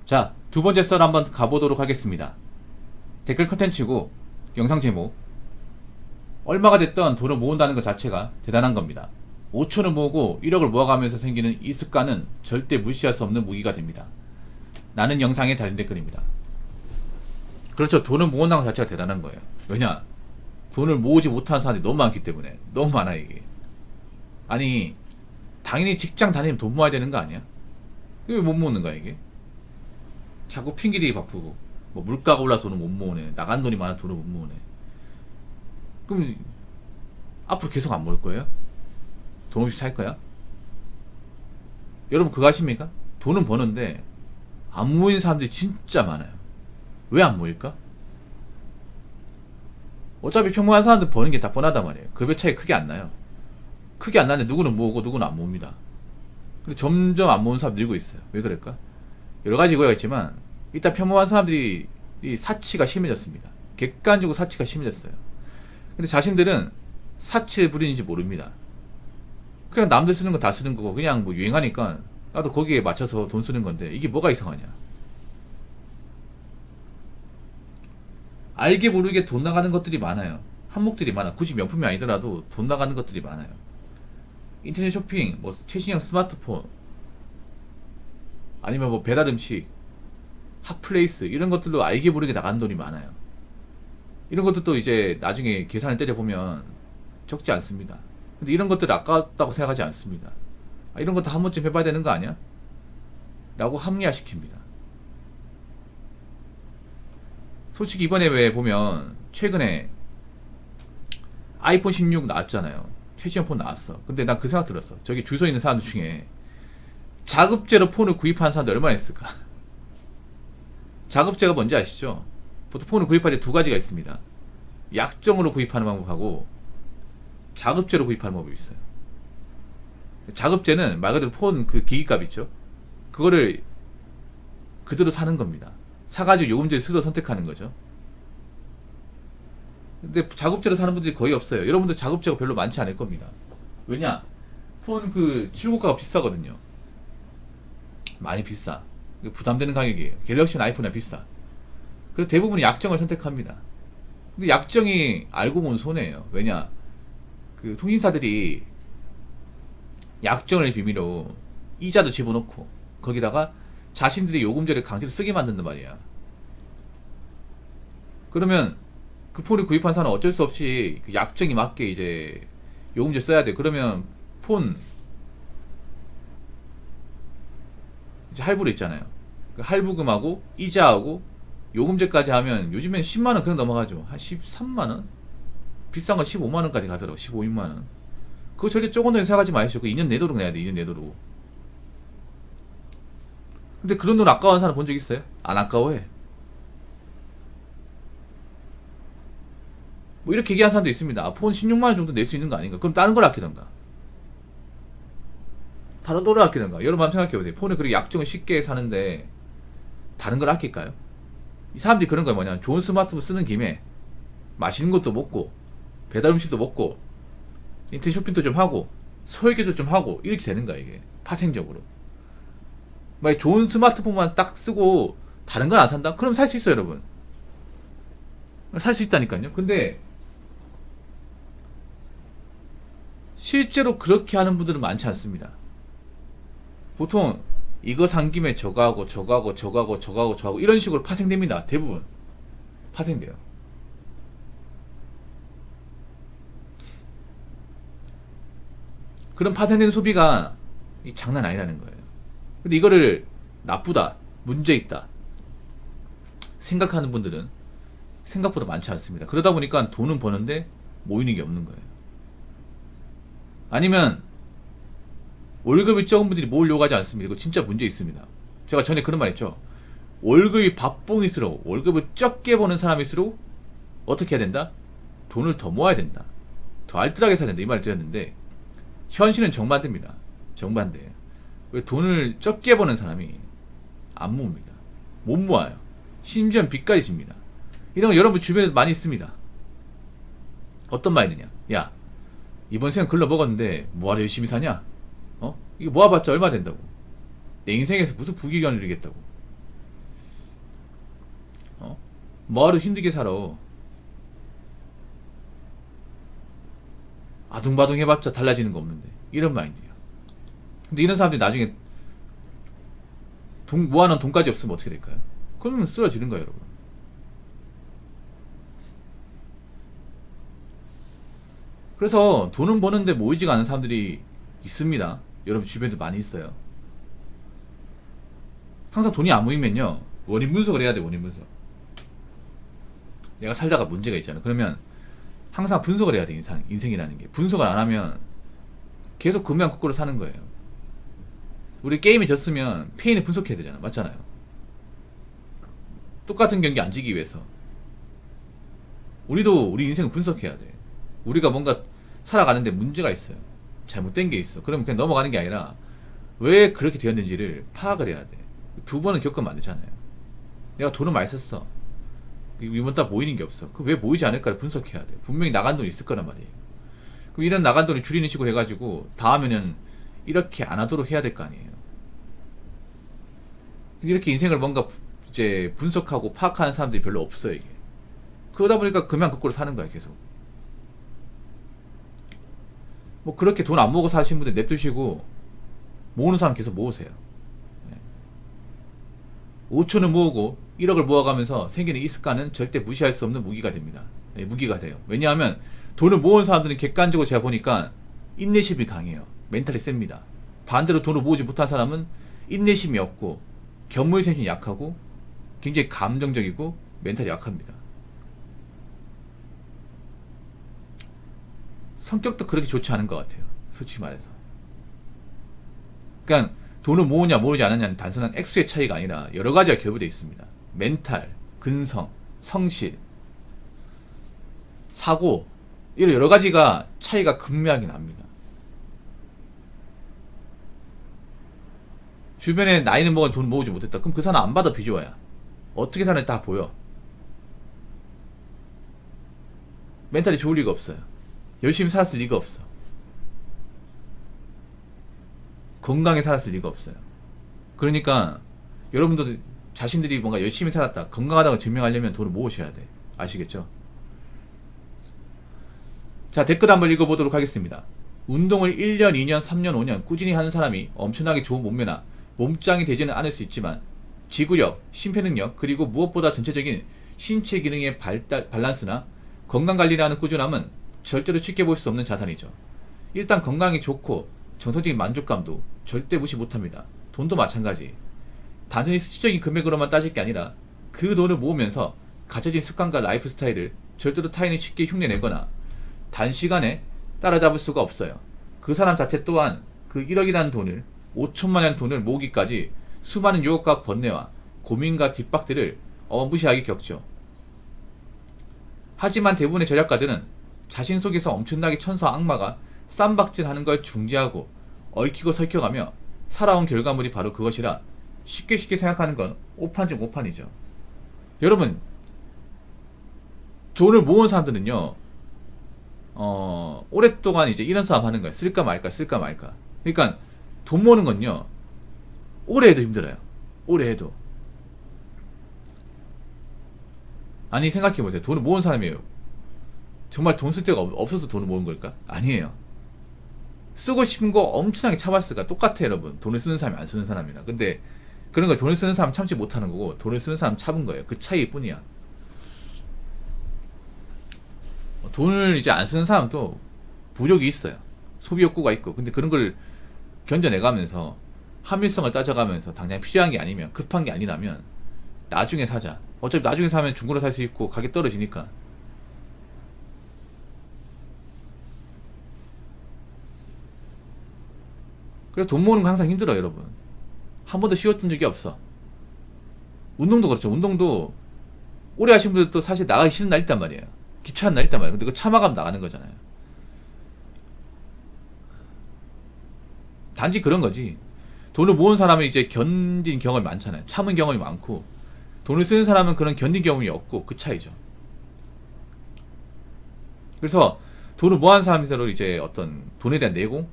자, 두 번째 썰 한번 가보도록 하겠습니다. 댓글 컨텐츠고 영상 제목, 얼마가 됐던 돈을 모은다는 것 자체가 대단한 겁니다. 5천을 모으고 1억을 모아가면서 생기는 이 습관은 절대 무시할 수 없는 무기가 됩니다. 나는 영상에 달린 댓글입니다. 그렇죠. 돈을 모은다는 것 자체가 대단한 거예요. 왜냐? 돈을 모으지 못하는 사람들이 너무 많기 때문에. 너무 많아 이게. 아니, 당연히 직장 다니면 돈 모아야 되는 거 아니야? 왜 못 모으는 거야 이게? 자꾸 핑계대기 바쁘고, 뭐 물가가 올라서 돈을 못 모으네, 나간 돈이 많아 돈을 못 모으네. 그럼 앞으로 계속 안 모을 거예요? 돈 없이 살 거야? 여러분 그거 아십니까? 돈은 버는데 안 모이는 사람들이 진짜 많아요. 왜 안 모일까? 어차피 평범한 사람들 버는 게 다 뻔하단 말이에요. 급여 차이 크게 안 나요. 크게 안 나는데 누구는 모으고 누구는 안 모읍니다. 근데 점점 안 모으는 사람 늘고 있어요. 왜 그럴까? 여러 가지 이유가 있지만 일단 평범한 사람들이 이 사치가 심해졌습니다. 객관적으로 사치가 심해졌어요. 근데 자신들은 사치를 부리는지 모릅니다. 그냥 남들 쓰는 거 다 쓰는 거고 그냥 뭐 유행하니까 나도 거기에 맞춰서 돈 쓰는 건데 이게 뭐가 이상하냐. 알게 모르게 돈 나가는 것들이 많아요. 한목들이 많아. 굳이 명품이 아니더라도 돈 나가는 것들이 많아요. 인터넷 쇼핑, 뭐 최신형 스마트폰, 아니면 뭐 배달 음식, 핫플레이스 이런 것들로 알게 모르게 나가는 돈이 많아요. 이런 것들도 이제 나중에 계산을 때려보면 적지 않습니다. 근데 이런 것들 아깝다고 생각하지 않습니다. 아, 이런 것도 한 번쯤 해봐야 되는 거 아니야? 라고 합리화시킵니다. 솔직히 이번에 왜 보면 최근에 아이폰 16 나왔잖아요. 최신형 폰 나왔어. 근데 난 그 생각 들었어. 저기 줄 서 있는 사람들 중에 자급제로 폰을 구입하는 사람들 얼마나 있을까? 자급제가 뭔지 아시죠? 보통 폰을 구입할 때 두 가지가 있습니다. 약정으로 구입하는 방법하고 자급제로 구입하는 방법이 있어요. 자급제는 말 그대로 폰 그 기기값 있죠? 그거를 그대로 사는 겁니다. 사가지고 요금제를 스스로 선택하는 거죠. 근데 자급제로 사는 분들이 거의 없어요. 여러분들 자급제가 별로 많지 않을 겁니다. 왜냐? 폰 그 출고가가 비싸거든요. 많이 비싸. 부담되는 가격이에요. 갤럭시나 아이폰이나 비싸. 그래서 대부분 약정을 선택합니다. 근데 약정이 알고 보면 손해예요. 왜냐? 그 통신사들이 약정을 비밀로 이자도 집어넣고 거기다가 자신들이 요금제를 강제로 쓰게 만든단 말이야. 그러면 그 폰을 구입한 사람은 어쩔 수 없이 그 약정에 맞게 이제 요금제 써야 돼. 그러면 폰 이제 할부로 있잖아요. 그 할부금하고 이자하고 요금제까지 하면 요즘엔 10만원 그냥 넘어가죠. 한 13만원? 비싼 건 15만원까지 가더라고. 15, 6만원. 그거 절대 조금 더 생각하지 마시죠. 그 2년 내도록 내야 돼. 2년 내도록. 근데 그런 돈 아까워하는 사람 본 적 있어요? 안 아까워해. 뭐 이렇게 얘기하는 사람도 있습니다. 아, 폰 16만원 정도 낼 수 있는 거 아닌가? 그럼 다른 걸 아끼던가. 다른 돈을 아끼던가. 여러분 한번 생각해보세요. 폰을 그렇게 약정을 쉽게 사는데 다른 걸 아낄까요? 이 사람들이 그런 거야. 뭐냐, 좋은 스마트폰 쓰는 김에 맛있는 것도 먹고 배달 음식도 먹고 인터넷 쇼핑도 좀 하고 설계도 좀 하고 이렇게 되는 거야 이게. 파생적으로. 만약 좋은 스마트폰만 딱 쓰고 다른 걸 안 산다? 그럼 살 수 있어요 여러분. 살 수 있다니까요. 근데 실제로 그렇게 하는 분들은 많지 않습니다. 보통 이거 산 김에 저거 하고 저거 하고 저거 하고 저거 하고 저거 하고 이런 식으로 파생됩니다. 대부분 파생돼요. 그런 파생된 소비가 장난 아니라는 거예요. 근데 이거를 나쁘다, 문제 있다 생각하는 분들은 생각보다 많지 않습니다. 그러다 보니까 돈은 버는데 모이는 게 없는 거예요. 아니면 월급이 적은 분들이 모으려고 하지 않습니다. 이거 진짜 문제 있습니다. 제가 전에 그런 말 했죠. 월급이 밥봉일수록, 월급을 적게 버는 사람일수록 어떻게 해야 된다? 돈을 더 모아야 된다. 더 알뜰하게 사야 된다. 이 말을 드렸는데 현실은 정반대입니다. 정반대. 왜 돈을 적게 버는 사람이 안 모읍니다. 못 모아요. 심지어 빚까지 집니다. 이런 거 여러분 주변에도 많이 있습니다. 어떤 말이 드냐? 야, 이번 생은 글러 먹었는데 뭐하러 열심히 사냐? 어? 이거 모아봤자 얼마 된다고? 내 인생에서 무슨 부귀경을 누리겠다고? 뭐하러 힘들게 살아. 아둥바둥 해봤자 달라지는 거 없는데. 이런 마인드야. 근데 이런 사람들이 나중에 모아놓은 돈까지 없으면 어떻게 될까요? 그러면 쓰러지는 거예요, 여러분. 그래서 돈은 버는데 모이지가 않은 사람들이 있습니다. 여러분 주변에도 많이 있어요. 항상 돈이 안 모이면요, 원인 분석을 해야 돼. 원인 분석. 내가 살다가 문제가 있잖아. 그러면 항상 분석을 해야 돼. 인생이라는 게 분석을 안 하면 계속 금방 거꾸로 사는 거예요. 우리 게임에 졌으면 페인을 분석해야 되잖아. 맞잖아요. 똑같은 경기 안 지기 위해서 우리도 우리 인생을 분석해야 돼. 우리가 뭔가 살아가는데 문제가 있어요. 잘못된 게 있어. 그러면 그냥 넘어가는 게 아니라 왜 그렇게 되었는지를 파악을 해야 돼. 두 번은 겪으면 안 되잖아요. 내가 돈을 많이 썼어. 이번 달 모이는 게 없어. 그 왜 모이지 않을까를 분석해야 돼. 분명히 나간 돈이 있을 거란 말이에요. 그럼 이런 나간 돈을 줄이는 식으로 해가지고 다음에는 이렇게 안 하도록 해야 될 거 아니에요. 이렇게 인생을 뭔가 이제 분석하고 파악하는 사람들이 별로 없어요, 이게. 그러다 보니까 그냥 거꾸로 사는 거야, 계속. 뭐 그렇게 돈 안 모으고 사신 분들 냅두시고 모으는 사람 계속 모으세요. 5천을 모으고 1억을 모아가면서 생기는 이 습관은 절대 무시할 수 없는 무기가 됩니다. 무기가 돼요. 왜냐하면 돈을 모은 사람들은 객관적으로 제가 보니까 인내심이 강해요. 멘탈이 셉니다. 반대로 돈을 모으지 못한 사람은 인내심이 없고 견물생심이 약하고 굉장히 감정적이고 멘탈이 약합니다. 성격도 그렇게 좋지 않은 것 같아요. 솔직히 말해서. 그러니까 돈을 모으냐 모으지 않느냐는 단순한 액수의 차이가 아니라 여러 가지가 결부되어 있습니다. 멘탈, 근성, 성실, 사고, 이런 여러 가지가 차이가 극명하게 납니다. 주변에 나이는 먹은 돈 모으지 못했다. 그럼 그 사람 안 받아 비주어야. 어떻게 사는지 다 보여. 멘탈이 좋을 리가 없어요. 열심히 살았을 리가 없어. 건강에 살았을 리가 없어요. 그러니까 여러분들 자신들이 뭔가 열심히 살았다, 건강하다고 증명하려면 돈을 모으셔야 돼. 아시겠죠? 자, 댓글 한번 읽어보도록 하겠습니다. 운동을 1년, 2년, 3년, 5년 꾸준히 하는 사람이 엄청나게 좋은 몸매나 몸짱이 되지는 않을 수 있지만 지구력, 심폐능력, 그리고 무엇보다 전체적인 신체 기능의 밸런스나 건강관리라는 꾸준함은 절대로 쉽게 볼 수 없는 자산이죠. 일단 건강이 좋고 정서적인 만족감도 절대 무시 못합니다. 돈도 마찬가지. 단순히 수치적인 금액으로만 따질 게 아니라 그 돈을 모으면서 갖춰진 습관과 라이프 스타일을 절대로 타인이 쉽게 흉내내거나 단시간에 따라잡을 수가 없어요. 그 사람 자체 또한 그 1억이라는 돈을 5천만이라는 돈을 모으기까지 수많은 유혹과 번뇌와 고민과 뒷박들을 어무시하게 겪죠. 하지만 대부분의 전략가들은 자신 속에서 엄청나게 천사 악마가 쌈박질하는 걸 중지하고 얽히고 설켜가며 살아온 결과물이 바로 그것이라 쉽게 생각하는 건 오판 중 오판이죠. 여러분, 돈을 모은 사람들은요, 오랫동안 이제 이런 싸움 하는 거야. 쓸까 말까, 쓸까 말까. 그러니까 돈 모으는 건요, 오래 해도 힘들어요. 오래 해도. 아니, 생각해보세요. 돈을 모은 사람이에요. 정말 돈 쓸 데가 없어서 돈을 모은 걸까? 아니에요. 쓰고 싶은 거 엄청나게 참았을까? 똑같아, 여러분. 돈을 쓰는 사람이 안 쓰는 사람이랑. 근데 그런 걸 돈을 쓰는 사람 참지 못하는 거고 돈을 쓰는 사람 참은 거예요. 그 차이일 뿐이야. 돈을 이제 안 쓰는 사람도 부족이 있어요. 소비 욕구가 있고. 근데 그런 걸 견뎌내가면서 합리성을 따져가면서 당장 필요한 게 아니면, 급한 게 아니라면 나중에 사자. 어차피 나중에 사면 중고로 살 수 있고 가격 떨어지니까. 그래서 돈 모으는 거 항상 힘들어요, 여러분. 한 번도 쉬웠던 적이 없어. 운동도 그렇죠. 운동도 오래 하신 분들도 사실 나가기 싫은 날 있단 말이에요. 귀찮은 날 있단 말이에요. 근데 그거 참아가면 나가는 거잖아요. 단지 그런 거지. 돈을 모은 사람은 이제 견딘 경험이 많잖아요. 참은 경험이 많고, 돈을 쓰는 사람은 그런 견딘 경험이 없고, 그 차이죠. 그래서 돈을 모은 사람일수록 이제 어떤 돈에 대한 내공,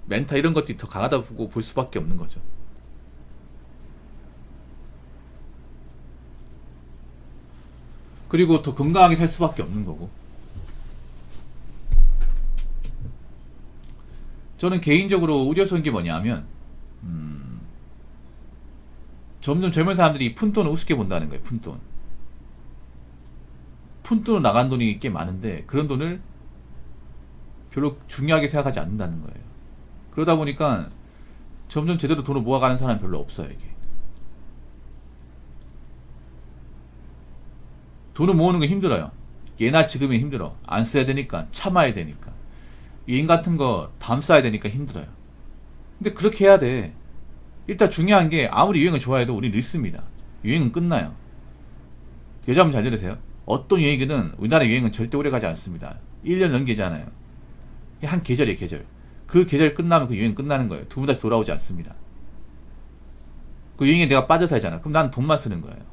멘탈 이런 것들이 더 강하다고 볼 수밖에 없는 거죠. 그리고 더 건강하게 살 수밖에 없는 거고. 저는 개인적으로 우려스러운 게 뭐냐면 점점 젊은 사람들이 푼돈을 우습게 본다는 거예요. 푼돈으로 나간 돈이 꽤 많은데 그런 돈을 별로 중요하게 생각하지 않는다는 거예요. 그러다 보니까 점점 제대로 돈을 모아가는 사람이 별로 없어요. 이게 돈을 모으는 거 힘들어요. 예나 지금이 힘들어. 안 써야 되니까, 참아야 되니까, 유행 같은 거 담쌓아야 되니까 힘들어요. 근데 그렇게 해야 돼. 일단 중요한 게 아무리 유행을 좋아해도 우리 늦습니다. 유행은 끝나요. 여자분 잘 들으세요. 어떤 유행이든 우리나라 유행은 절대 오래가지 않습니다. 1년 넘기잖아요. 한 계절이에요. 계절. 그 계절 끝나면 그 유행 끝나는 거예요. 두 번 다시 돌아오지 않습니다. 그 유행에 내가 빠져 살잖아. 그럼 난 돈만 쓰는 거예요.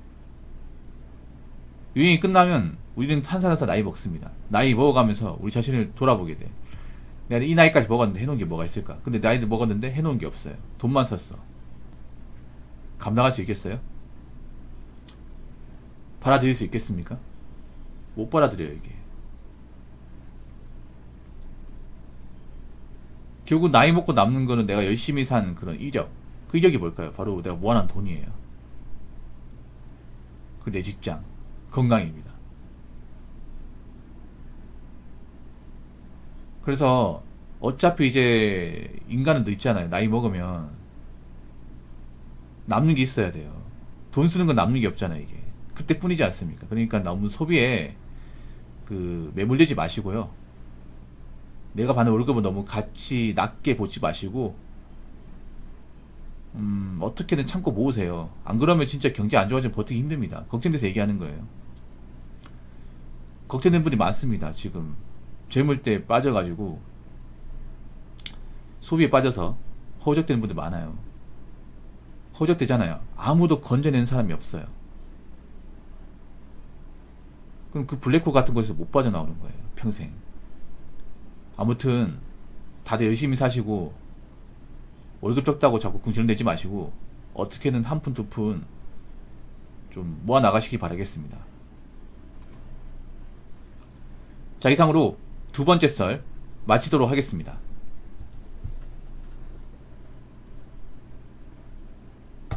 유행이 끝나면 우리는 한산해서 나이 먹습니다. 나이 먹어가면서 우리 자신을 돌아보게 돼. 내가 이 나이까지 먹었는데 해놓은 게 뭐가 있을까? 근데 나이도 먹었는데 해놓은 게 없어요. 돈만 썼어. 감당할 수 있겠어요? 받아들일 수 있겠습니까? 못 받아들여요, 이게. 결국 나이 먹고 남는 거는 내가 열심히 산 그런 이력. 그 이력이 뭘까요? 바로 내가 모아놓은 돈이에요. 그 내 직장, 건강입니다. 그래서 어차피 이제 인간은 늙잖아요. 나이 먹으면 남는 게 있어야 돼요. 돈 쓰는 건 남는 게 없잖아요, 이게. 그때뿐이지 않습니까? 그러니까 너무 소비에 매몰되지 마시고요. 내가 받는 월급은 너무 같이 낮게 보지 마시고 어떻게든 참고 모으세요. 안 그러면 진짜 경제 안 좋아지면 버티기 힘듭니다. 걱정돼서 얘기하는 거예요. 걱정된 분이 많습니다. 지금 젊을 때 빠져가지고 소비에 빠져서 허우적대는 분들 많아요. 허우적대잖아요. 아무도 건져내는 사람이 없어요. 그럼 그 블랙홀 같은 곳에서 못 빠져나오는 거예요. 평생. 아무튼 다들 열심히 사시고 월급 적다고 자꾸 궁시렁 내지 마시고 어떻게든 한 푼 두 푼 좀 모아 나가시기 바라겠습니다. 자, 이상으로 두 번째 썰 마치도록 하겠습니다.